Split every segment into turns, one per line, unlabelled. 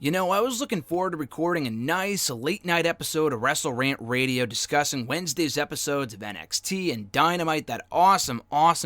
You know, I was looking forward to recording a nice late-night episode of WrestleRant Radio discussing Wednesday's episodes of NXT and Dynamite, that awesome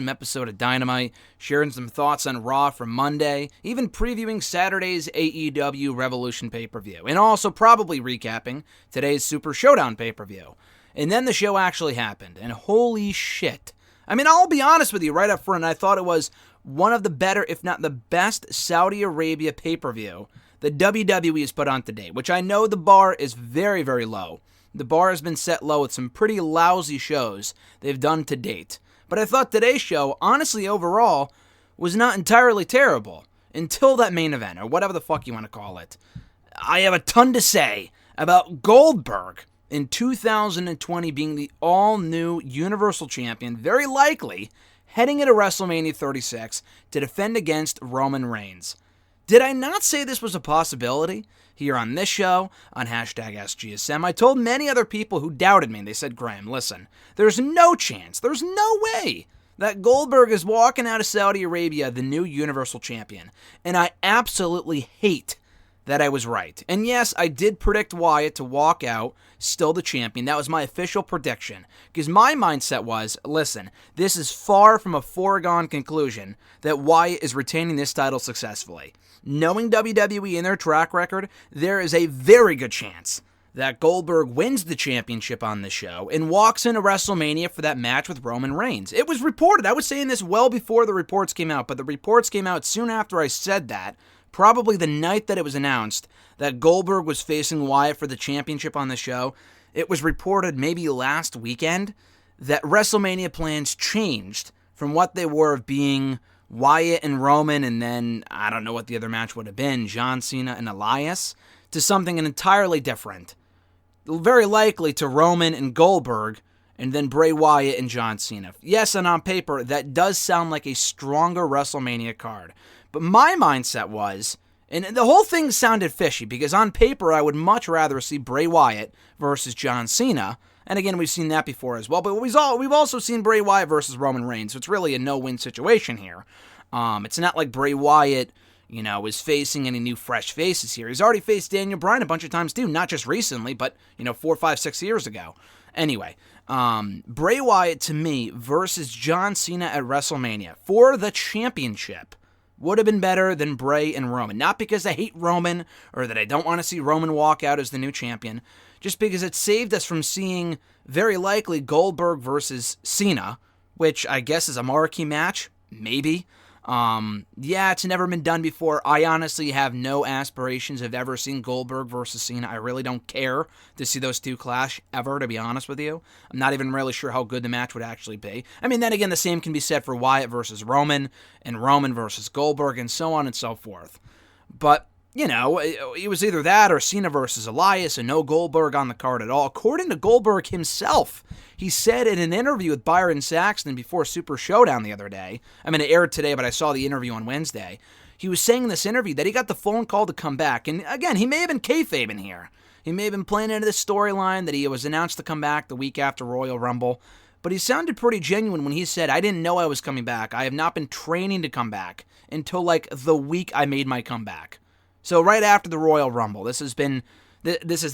episode of Dynamite, sharing some thoughts on Raw from Monday, even previewing Saturday's AEW Revolution pay-per-view, and also probably recapping today's Super ShowDown pay-per-view. And then the show actually happened, and holy shit. I mean, I'll be honest with you right up front, I thought it was one of the better, if not the best, Saudi Arabia pay-per-view the WWE has put on to date, which I know the bar is very, very low. The bar has been set low with some pretty lousy shows they've done to date. But I thought today's show, honestly, overall, was not entirely terrible. Until that main event, or whatever the fuck you want to call it. I have a ton to say about Goldberg in 2020 being the all-new Universal Champion, very likely heading into WrestleMania 36 to defend against Roman Reigns. Did I not say this was a possibility? Here on this show, on hashtag SGSM, I told many other people who doubted me, and they said, Graham, listen, there's no chance, there's no way that Goldberg is walking out of Saudi Arabia the new Universal Champion. And I absolutely hate that I was right. And yes, I did predict Wyatt to walk out still the champion. That was my official prediction. Because my mindset was, listen, this is far from a foregone conclusion that Wyatt is retaining this title successfully. Knowing WWE and their track record, there is a very good chance that Goldberg wins the championship on this show and walks into WrestleMania for that match with Roman Reigns. It was reported. I was saying this well before the reports came out, but the reports came out soon after I said that, probably the night that it was announced that Goldberg was facing Wyatt for the championship on the show. It was reported maybe last weekend that WrestleMania plans changed from what they were of being Wyatt and Roman, and then, I don't know what the other match would have been, John Cena and Elias, to something entirely different. Very likely to Roman and Goldberg, and then Bray Wyatt and John Cena. Yes, and on paper, that does sound like a stronger WrestleMania card. But my mindset was, and the whole thing sounded fishy, because on paper, I would much rather see Bray Wyatt versus John Cena. And again, we've seen that before as well. But we've also seen Bray Wyatt versus Roman Reigns. So it's really a no-win situation here. It's not like Bray Wyatt, is facing any new fresh faces here. He's already faced Daniel Bryan a bunch of times too. Not just recently, but, 4, 5, 6 years ago. Anyway, Bray Wyatt to me versus John Cena at WrestleMania for the championship would have been better than Bray and Roman. Not because I hate Roman or that I don't want to see Roman walk out as the new champion, just because it saved us from seeing very likely Goldberg versus Cena, which I guess is a marquee match, maybe. It's never been done before. I honestly have no aspirations of ever seeing Goldberg versus Cena. I really don't care to see those two clash ever, to be honest with you. I'm not even really sure how good the match would actually be. I mean, then again, the same can be said for Wyatt versus Roman, and Roman versus Goldberg, and so on and so forth. But, it was either that or Cena versus Elias, and no Goldberg on the card at all. According to Goldberg himself, he said in an interview with Byron Saxton before Super ShowDown the other day, it aired today, but I saw the interview on Wednesday. He was saying in this interview that he got the phone call to come back. And again, he may have been kayfabing here. He may have been playing into this storyline that he was announced to come back the week after Royal Rumble. But he sounded pretty genuine when he said, I didn't know I was coming back. I have not been training to come back until the week I made my comeback. So right after the Royal Rumble, this has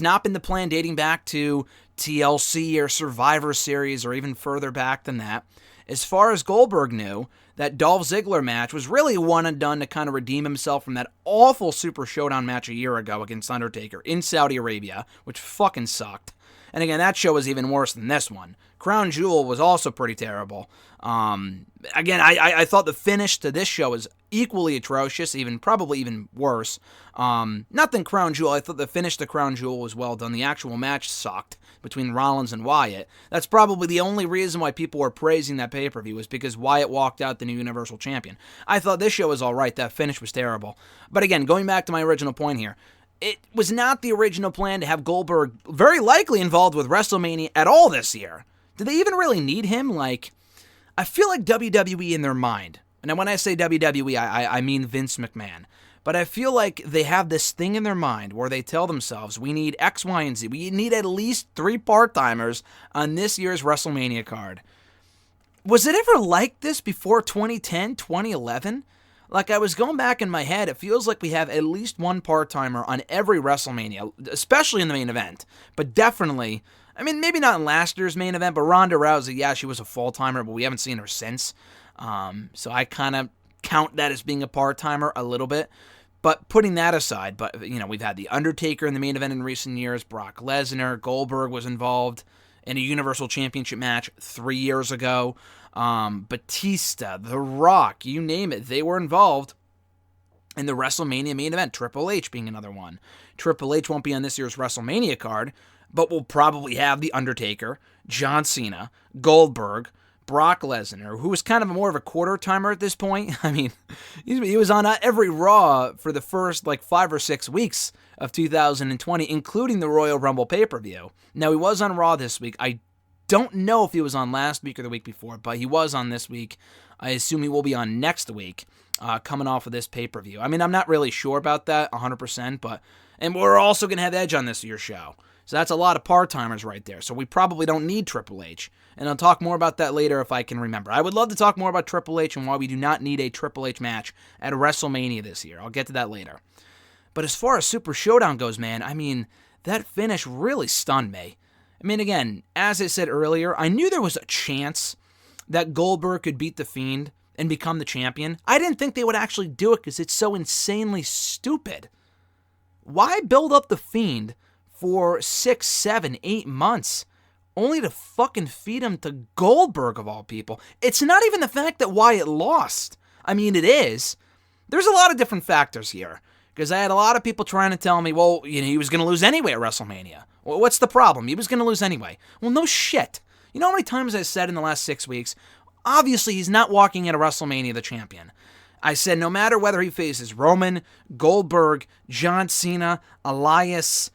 not been the plan dating back to TLC or Survivor Series or even further back than that. As far as Goldberg knew, that Dolph Ziggler match was really one and done to kind of redeem himself from that awful Super ShowDown match a year ago against Undertaker in Saudi Arabia, which fucking sucked. And again, that show was even worse than this one. Crown Jewel was also pretty terrible. Again, I thought the finish to this show was equally atrocious, probably even worse. Not than Crown Jewel. I thought the finish to Crown Jewel was well done. The actual match sucked between Rollins and Wyatt. That's probably the only reason why people were praising that pay-per-view was because Wyatt walked out the new Universal Champion. I thought this show was all right. That finish was terrible. But again, going back to my original point here, it was not the original plan to have Goldberg very likely involved with WrestleMania at all this year. Do they even really need him? I feel like WWE in their mind, and when I say WWE, I mean Vince McMahon, but I feel like they have this thing in their mind where they tell themselves, we need X, Y, and Z. We need at least 3 part-timers on this year's WrestleMania card. Was it ever like this before 2010, 2011? Like, I was going back in my head, it feels like we have at least one part-timer on every WrestleMania, especially in the main event. But definitely, I mean, maybe not in last year's main event, but Ronda Rousey, yeah, she was a full-timer, but we haven't seen her since. So I kind of count that as being a part-timer a little bit. But putting that aside, but we've had The Undertaker in the main event in recent years, Brock Lesnar, Goldberg was involved in a Universal Championship match 3 years ago. Batista, The Rock, you name it, they were involved in the WrestleMania main event, Triple H being another one. Triple H won't be on this year's WrestleMania card, but we'll probably have The Undertaker, John Cena, Goldberg, Brock Lesnar, who was kind of more of a quarter-timer at this point. I mean, he was on every Raw for the first 5 or 6 weeks of 2020, including the Royal Rumble pay-per-view. Now, he was on Raw this week. I don't know if he was on last week or the week before, but he was on this week. I assume he will be on next week, coming off of this pay-per-view. I mean, I'm not really sure about that 100%, and we're also going to have Edge on this year's show. So that's a lot of part-timers right there. So we probably don't need Triple H. And I'll talk more about that later if I can remember. I would love to talk more about Triple H and why we do not need a Triple H match at WrestleMania this year. I'll get to that later. But as far as Super ShowDown goes, man, I mean, that finish really stunned me. I mean, again, as I said earlier, I knew there was a chance that Goldberg could beat The Fiend and become the champion. I didn't think they would actually do it because it's so insanely stupid. Why build up The Fiend for 6, 7, 8 months only to fucking feed him to Goldberg, of all people? It's not even the fact that Wyatt lost. I mean, it is. There's a lot of different factors here. Because I had a lot of people trying to tell me, well, he was going to lose anyway at WrestleMania. Well, what's the problem? He was going to lose anyway. Well, no shit. You know how many times I said in the last 6 weeks, obviously he's not walking into WrestleMania the champion. I said no matter whether he faces Roman, Goldberg, John Cena, Elias,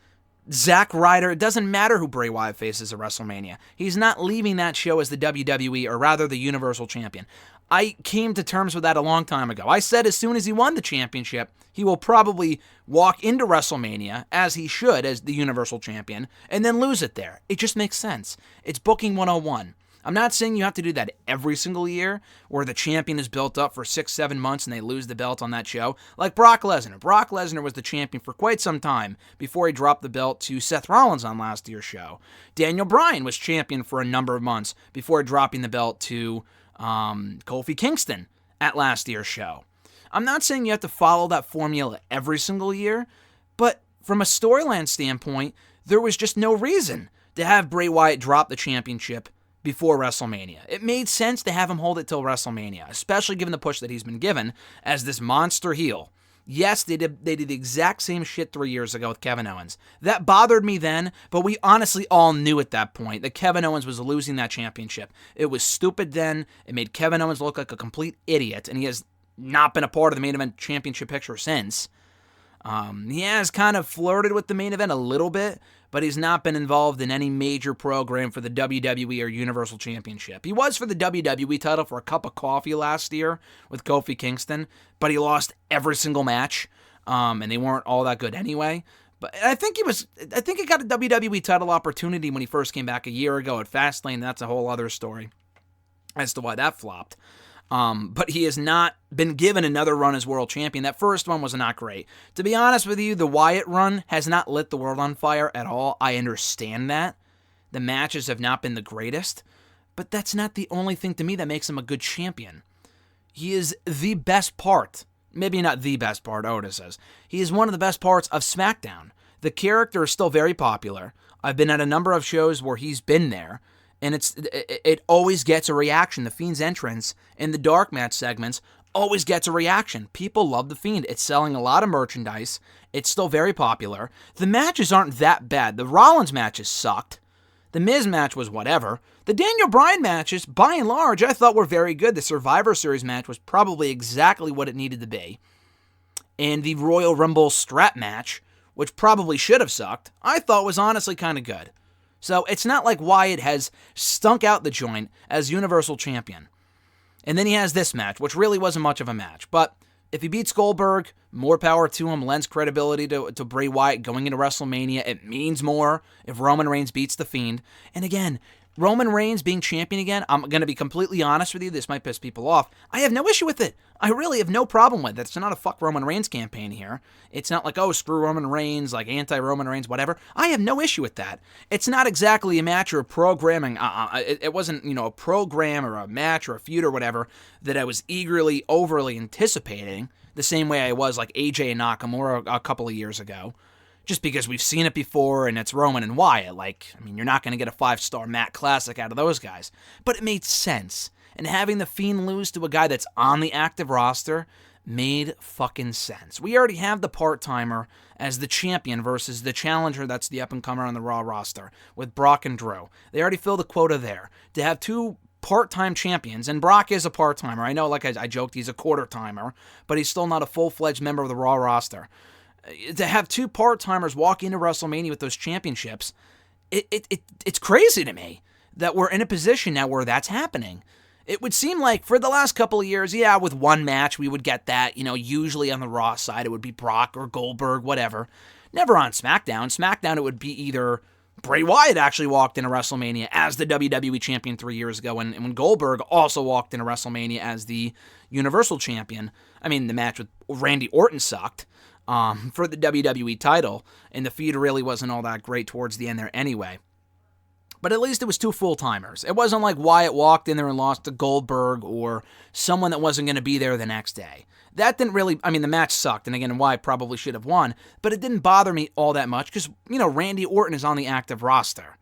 Zack Ryder, it doesn't matter who Bray Wyatt faces at WrestleMania. He's not leaving that show as the WWE, or rather the Universal Champion. I came to terms with that a long time ago. I said as soon as he won the championship, he will probably walk into WrestleMania, as he should, as the Universal Champion, and then lose it there. It just makes sense. It's booking 101. I'm not saying you have to do that every single year, where the champion is built up for 6, 7 months and they lose the belt on that show. Like Brock Lesnar. Brock Lesnar was the champion for quite some time before he dropped the belt to Seth Rollins on last year's show. Daniel Bryan was champion for a number of months before dropping the belt to Kofi Kingston at last year's show. I'm not saying you have to follow that formula every single year, but from a storyline standpoint, there was just no reason to have Bray Wyatt drop the championship before WrestleMania. It made sense to have him hold it till WrestleMania, especially given the push that he's been given as this monster heel. Yes, they did the exact same shit 3 years ago with Kevin Owens. That bothered me then, but we honestly all knew at that point that Kevin Owens was losing that championship. It was stupid then. It made Kevin Owens look like a complete idiot, and he has not been a part of the main event championship picture since. He has kind of flirted with the main event a little bit, but he's not been involved in any major program for the WWE or Universal Championship. He was for the WWE title for a cup of coffee last year with Kofi Kingston, but he lost every single match, and they weren't all that good anyway. But I think he got a WWE title opportunity when he first came back a year ago at Fastlane. That's a whole other story as to why that flopped. But he has not been given another run as world champion. That first one was not great. To be honest with you, the Wyatt run has not lit the world on fire at all. I understand that. The matches have not been the greatest, but that's not the only thing to me that makes him a good champion. He is the best part. Maybe not the best part, Otis says. He is one of the best parts of SmackDown. The character is still very popular. I've been at a number of shows where he's been there. And it always gets a reaction. The Fiend's entrance in the dark match segments always gets a reaction. People love The Fiend. It's selling a lot of merchandise. It's still very popular. The matches aren't that bad. The Rollins matches sucked. The Miz match was whatever. The Daniel Bryan matches, by and large, I thought were very good. The Survivor Series match was probably exactly what it needed to be. And the Royal Rumble strap match, which probably should have sucked, I thought was honestly kind of good. So it's not like Wyatt has stunk out the joint as Universal Champion. And then he has this match, which really wasn't much of a match. But if he beats Goldberg, more power to him, lends credibility to Bray Wyatt going into WrestleMania. It means more if Roman Reigns beats The Fiend. And again, Roman Reigns being champion again, I'm going to be completely honest with you. This might piss people off. I have no issue with it. I really have no problem with it. It's not a fuck Roman Reigns campaign here. It's not like, oh, screw Roman Reigns, like anti-Roman Reigns, whatever. I have no issue with that. It's not exactly a match or a programming. It wasn't, a program or a match or a feud or whatever that I was eagerly, overly anticipating the same way I was like AJ and Nakamura a couple of years ago. Just because we've seen it before and it's Roman and Wyatt. You're not going to get a 5-star Matt Classic out of those guys. But it made sense. And having the Fiend lose to a guy that's on the active roster made fucking sense. We already have the part-timer as the champion versus the challenger that's the up-and-comer on the Raw roster with Brock and Drew. They already filled the quota there. To have two part-time champions, and Brock is a part-timer. I know, I joked, he's a quarter-timer, but he's still not a full-fledged member of the Raw roster. To have two part-timers walk into WrestleMania with those championships, it's crazy to me that we're in a position now where that's happening. It would seem like for the last couple of years, yeah, with one match we would get that, usually on the Raw side it would be Brock or Goldberg, whatever. Never on SmackDown. SmackDown it would be either Bray Wyatt actually walked into WrestleMania as the WWE Champion 3 years ago, and when Goldberg also walked into WrestleMania as the Universal Champion. I mean, the match with Randy Orton sucked. For the WWE title, and the feud really wasn't all that great towards the end there anyway. But at least it was two full-timers. It wasn't like Wyatt walked in there and lost to Goldberg or someone that wasn't going to be there the next day. That didn't really, the match sucked, and again, Wyatt probably should have won, but it didn't bother me all that much because, Randy Orton is on the active roster.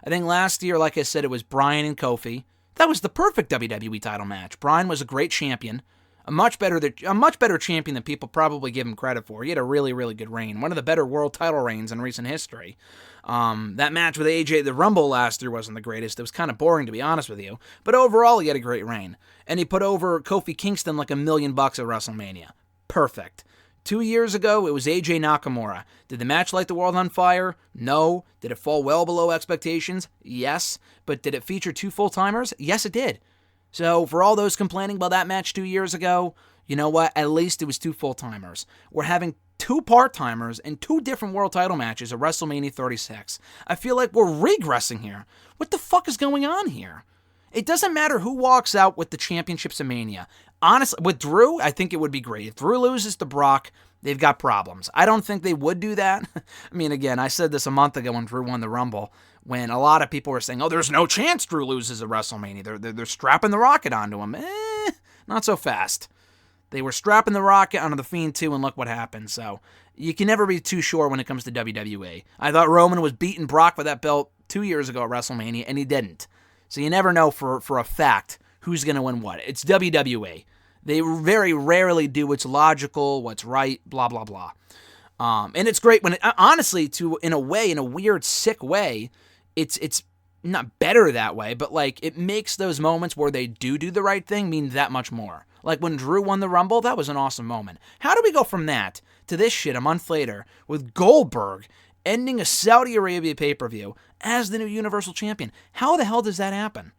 I think last year, like I said, it was Bryan and Kofi. That was the perfect WWE title match. Bryan was a great champion. A much better champion than people probably give him credit for. He had a really, really good reign. One of the better world title reigns in recent history. That match with AJ the Rumble last year wasn't the greatest. It was kind of boring, to be honest with you. But overall, he had a great reign. And he put over Kofi Kingston like $1 million at WrestleMania. Perfect. 2 years ago, it was AJ Nakamura. Did the match light the world on fire? No. Did it fall well below expectations? Yes. But did it feature two full-timers? Yes, it did. So, for all those complaining about that match 2 years ago, you know what? At least it was two full-timers. We're having two part-timers and two different world title matches at WrestleMania 36. I feel like we're regressing here. What the fuck is going on here? It doesn't matter who walks out with the championships of Mania. Honestly, with Drew, I think it would be great. If Drew loses to Brock, they've got problems. I don't think they would do that. Again, I said this a month ago when Drew won the Rumble, when a lot of people were saying, oh, there's no chance Drew loses at WrestleMania. They're strapping the rocket onto him. Not so fast. They were strapping the rocket onto the Fiend too, and look what happened. So you can never be too sure when it comes to WWE. I thought Roman was beating Brock for that belt 2 years ago at WrestleMania, and he didn't. So you never know for a fact who's going to win what. It's WWE. They very rarely do what's logical, what's right, blah, blah, blah. And it's great when, honestly, in a weird, sick way, it's not better that way, but it makes those moments where they do the right thing mean that much more. Like when Drew won the Rumble, that was an awesome moment. How do we go from that to this shit a month later with Goldberg ending a Saudi Arabia pay-per-view as the new Universal Champion? How the hell does that happen?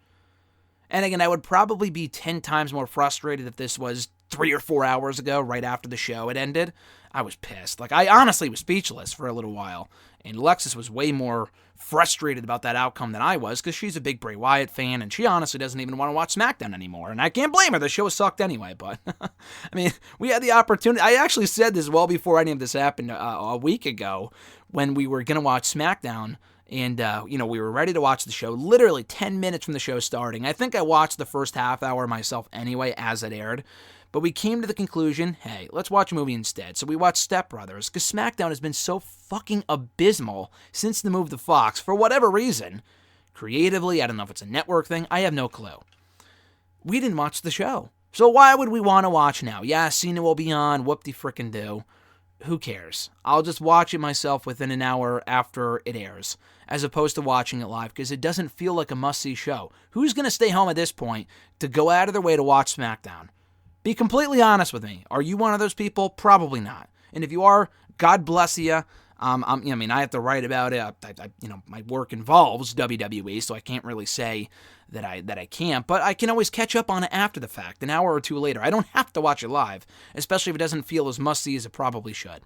And again, I would probably be 10 times more frustrated if this was 3 or 4 hours ago, right after the show had ended. I was pissed. I honestly was speechless for a little while. And Alexis was way more frustrated about that outcome than I was, because she's a big Bray Wyatt fan, and she honestly doesn't even want to watch SmackDown anymore. And I can't blame her. The show sucked anyway, but we had the opportunity. I actually said this well before any of this happened a week ago when we were going to watch SmackDown. And, we were ready to watch the show literally 10 minutes from the show starting. I think I watched the first half hour myself anyway as it aired. But we came to the conclusion, hey, let's watch a movie instead. So we watched Step Brothers, because SmackDown has been so fucking abysmal since the move to Fox, for whatever reason. Creatively, I don't know if it's a network thing, I have no clue. We didn't watch the show. So why would we want to watch now? Yeah, Cena will be on, whoop-de-frickin-do. Who cares? I'll just watch it myself within an hour after it airs, as opposed to watching it live, because it doesn't feel like a must-see show. Who's going to stay home at this point to go out of their way to watch SmackDown? Be completely honest with me. Are you one of those people? Probably not. And if you are, God bless you. I have to write about it. My work involves WWE, so I can't really say that I can't. But I can always catch up on it after the fact, an hour or two later. I don't have to watch it live, especially if it doesn't feel as must-see as it probably should.